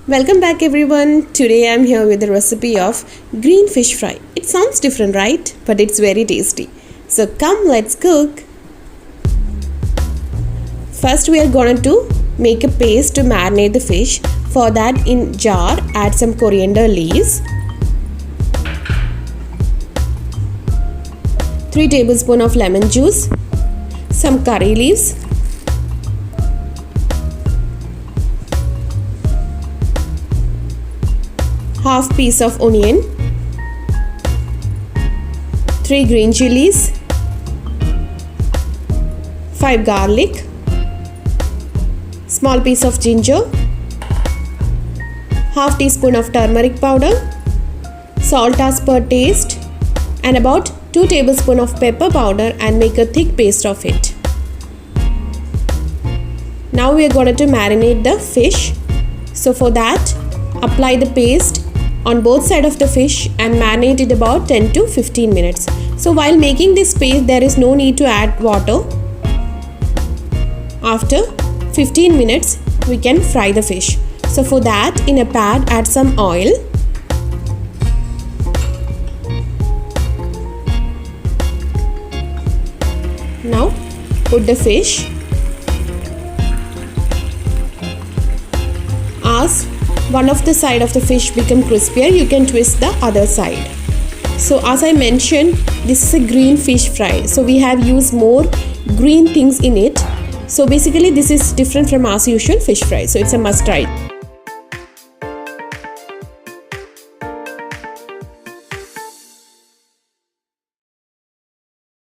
Welcome back everyone. Today I'm here with the recipe of green fish fry. It sounds different, right? But it's very tasty. So come, let's cook. First we are going to make a paste to marinate the fish. For that, in jar add some coriander leaves, 3 tablespoons of lemon juice, some curry leaves, half piece of onion, 3 green chilies, 5 garlic, small piece of ginger, half teaspoon of turmeric powder, salt as per taste, and about 2 tablespoons of pepper powder, and make a thick paste of it. Now we are going to marinate the fish. So for that, apply the paste on both sides of the fish and marinate it about 10 to 15 minutes. So while making this paste, there is no need to add water. After 15 minutes, we can fry the fish. So for that, in a pan, add some oil. Now put the fish. As one of the side of the fish become crispier, you can twist the other side. So as I mentioned, this is a green fish fry. So we have used more green things in it. So basically this is different from as usual fish fry. So it's a must try.